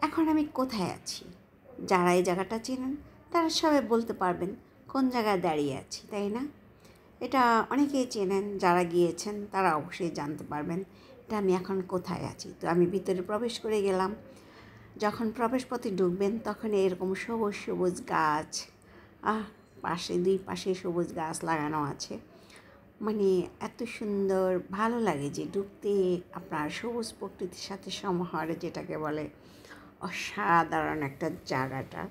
এখন আমি কোথায় আছি? যারা এই জায়গাটা চেনেন তারা সবাই বলতে পারবেন কোন জায়গায় দাঁড়িয়ে আছি, তাই না? এটা অনেকেই চেনেন, যারা গিয়েছেন তারা অবশ্যই জানতে পারবেন এটা আমি এখন কোথায় আছি। তো আমি ভিতরে প্রবেশ করে গেলাম। যখন প্রবেশপথে ঢুকবেন তখন এরকম সবুজ সবুজ গাছ, পাশে দুই পাশে সবুজ গাছ লাগানো আছে। মানে এত সুন্দর ভালো লাগে যে ঢুকতে আপনার সবুজ প্রকৃতির সাথে সমাহার যেটাকে বলে, অসাধারণ একটা জায়গাটা।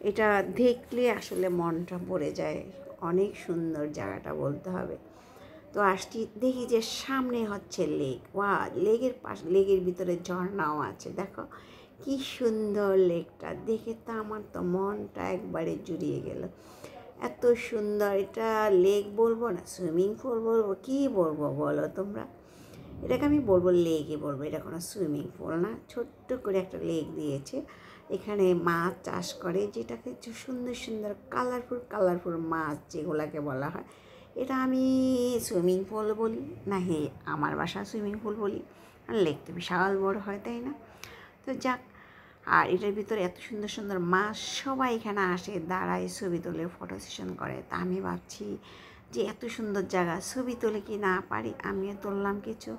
এটা দেখলে আসলে মনটা ভরে যায়, অনেক সুন্দর জায়গাটা বলতে হবে। তো আসছি, দেখি যে সামনে হচ্ছে লেক। লেকের লেকের ভিতরে ঝর্ণাও আছে। দেখো কি সুন্দর লেকটা, দেখে তো আমার তো মনটা একবারে জুড়িয়ে গেল। এত সুন্দর, এটা লেক বলবো না সুইমিং পুল বলবো, কী বলবো বলো তোমরা? এটাকে আমি বলবো লেকই বলবো, এটা কোনো সুইমিং পুল না। ছোট্ট করে একটা লেক দিয়েছে, এখানে মাছ চাষ করে, যেটাকে সুন্দর সুন্দর কালারফুল মাছ যেগুলাকে বলা হয়। এটা আমি সুইমিং পুল বলি না, হে আমার বাসা সুইমিং পুল বলি, আর লেক তো বিশাল বড় হয়, তাই না? তো যাক, আর এটার ভিতরে এত সুন্দর সুন্দর মাছ, সবাই এখানে আসে, দাঁড়ায়, ছবি তোলে, ফটো সেশন করে। তা আমি ভাবছি যে এত সুন্দর জায়গা, ছবি তোলে কি না পারি, আমিও তুললাম কিছু।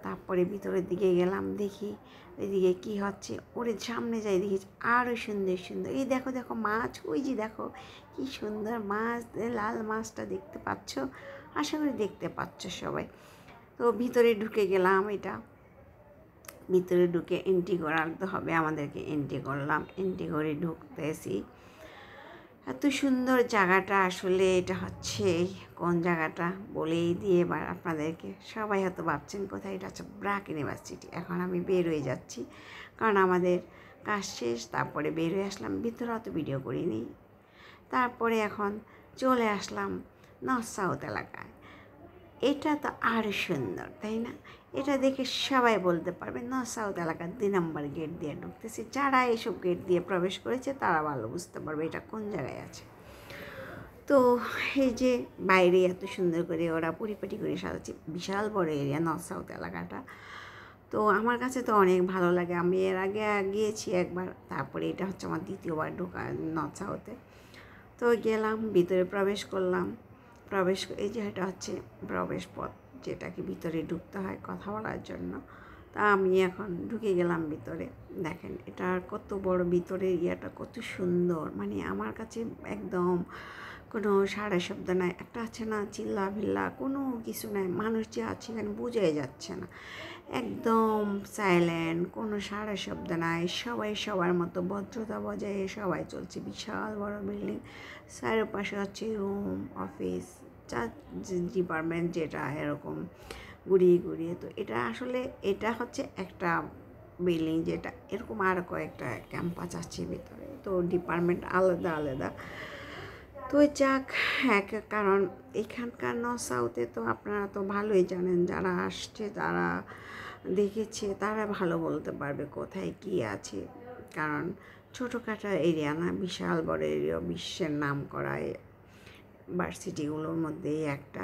তারপরে ভিতরের দিকে গেলাম, দেখি এদিকে কি হচ্ছে। ওরে সামনে যাই, দেখি আরও সুন্দর সুন্দর, এই দেখো দেখো মাছ, ওই যে দেখো কি সুন্দর মাছ, লাল মাছটা দেখতে পাচ্ছ? আশা করি দেখতে পাচ্ছ সবাই। তো ভিতরে ঢুকে গেলাম, এটা ভিতরে ঢুকে এন্ট্রি করাতে হবে আমাদেরকে। এন্ট্রি করলাম, এন্ট্রি করে ঢুকতেছি। এত সুন্দর জায়গাটা, আসলে এটা হচ্ছে কোন জায়গাটা বলেই দিয়ে এবার আপনাদেরকে। সবাই হয়তো ভাবছেন কোথায়, এটা হচ্ছে ব্র্যাক ইউনিভার্সিটি। এখন আমি বের হয়ে যাচ্ছি, কারণ আমাদের কাজ শেষ। তারপরে বের হয়ে আসলাম, ভিতরে অত ভিডিও করিনি। তারপরে এখন চলে আসলাম নর্থ সাউথ এলাকায়। এটা তো আরও সুন্দর, তাই না? এটা দেখে সবাই বলতে পারবে নর্থ সাউথ এলাকার 2 নম্বর গেট দিয়ে ঢুকতেছি। যারা এইসব গেট দিয়ে প্রবেশ করেছে তারা ভালো বুঝতে পারবে এটা কোন জায়গায় আছে। তো এই যে বাইরে এত সুন্দর করে ওরা পরিপাটি করে সাজাচ্ছে, বিশাল বড় এরিয়া নর্থ সাউথ এলাকাটা। তো আমার কাছে তো অনেক ভালো লাগে, আমি এর আগে গিয়েছি একবার, তারপরে এটা হচ্ছে আমার দ্বিতীয়বার ঢোকা নর্থ সাউথে। তো গেলাম, ভিতরে প্রবেশ করলাম। এই যে এটা হচ্ছে প্রবেশ পথ, যেটাকে ভিতরে ঢুকতে হয় কথা বলার জন্য। তা আমি এখন ঢুকে গেলাম ভিতরে। দেখেন এটা কত বড়, ভিতরে ইয়াটা কত সুন্দর, মানে আমার কাছে একদম কোনো সাড়া শব্দ নাই। একটা আছে না চিল্লা ভিল্লা, কোনো কিছু নাই, মানুষ যে আছে এখানে বোঝাই যাচ্ছে না, একদম সাইলেন্ট, কোনো সাড়া শব্দ নাই। সবাই সবার মতো ভদ্রতা বজায় সবাই চলছে। বিশাল বড় বিল্ডিং, চারপাশে হচ্ছে রুম, অফিস, ডিপার্টমেন্ট, যেটা এরকম ঘুরিয়ে ঘুরিয়ে। তো এটা আসলে এটা হচ্ছে একটা বিল্ডিং, যেটা এরকম আরও কয়েকটা ক্যাম্পাস আছে ভিতরে, তো ডিপার্টমেন্ট আলাদা আলাদা। তো যাক, কারণ এখানকার নর্থ সাউথে তো আপনারা তো ভালোই জানেন, যারা আসছে তারা দেখেছে তারা ভালো বলতে পারবে কোথায় কী আছে। কারণ ছোটোখাটো এরিয়া না, বিশাল বড় এরিয়া, বিশ্বের নাম করা ভার্সিটিগুলোর মধ্যেই একটা।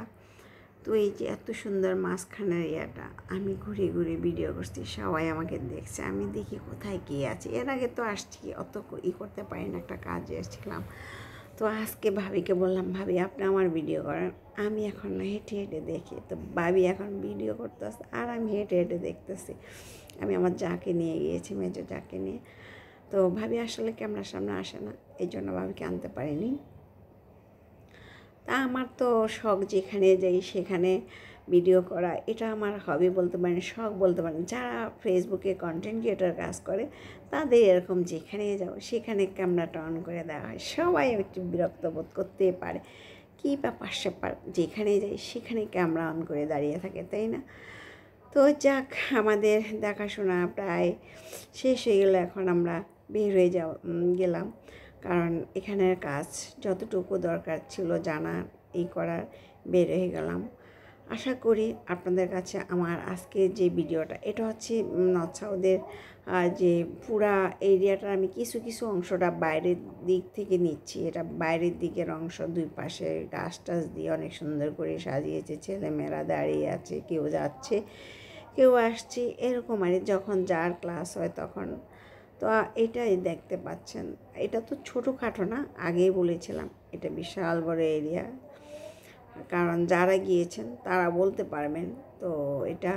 তো এই যে এত সুন্দর মাঝখানের এরিয়াটা, আমি ঘুরে ঘুরে ভিডিও করছি, সবাই আমাকে দেখছে, আমি দেখি কোথায় কী আছে। এর আগে তো আসছি, অত করতে পারি না, একটা কাজে এসেছিলাম। তো আজকে ভাবিকে বললাম, ভাবি আপনি আমার ভিডিও করেন, আমি এখন হেঁটে হেঁটে দেখি। তো ভাবি এখন ভিডিও করতেছে আর আমি হেঁটে হেঁটে দেখতেছি। আমি আমার যাকে নিয়ে গিয়েছি, মেজো যাকে নিয়ে। তো ভাবি আসলে ক্যামেরার সামনে আসে না, এই জন্য ভাবিকে আনতে পারিনি। তা আমার তো শখ, যেখানে যাই সেখানে ভিডিও করা, এটা আমার হবি বলতে পারেন, শখ বলতে পারেন। যারা ফেসবুকে কন্টেন্ট ক্রিয়েটার কাজ করে তাদের এরকম যেখানে যাও সেখানে ক্যামেরাটা অন করে দেওয়া হয়। সবাই একটু বিরক্ত বোধ করতে পারে, কী ব্যাপার স্যাপার, যেখানে যাই সেখানে ক্যামেরা অন করে দাঁড়িয়ে থাকে, তাই না? তো যাক, আমাদের দেখাশোনা প্রায় শেষ হয়ে গেলো, এখন আমরা বের হয়ে গেলাম। কারণ এখানের কাজ যতটুকু দরকার ছিল জানার, এই করার, বের হয়ে গেলাম। আশা করি আপনাদের কাছে আমার আজকের যে ভিডিওটা, এটা হচ্ছে নর্থ সাউথের যে পুরা এরিয়াটা, আমি কিছু কিছু অংশটা বাইরের দিক থেকে নিচ্ছি। এটা বাইরের দিকের অংশ, দুই পাশে গাছ টাছ দিয়ে অনেক সুন্দর করে সাজিয়েছে, ছেলেমেয়েরা দাঁড়িয়ে আছে, কেউ যাচ্ছে কেউ আসছে, এরকম আর যখন যার ক্লাস হয় তখন তো এটাই দেখতে পাচ্ছেন, এটা তো ছোটোখাটো না, আগেই বলেছিলাম এটা বিশাল বড় এরিয়া, কারণ যারা গিয়েছেন তারা বলতে পারবেন। তো এটা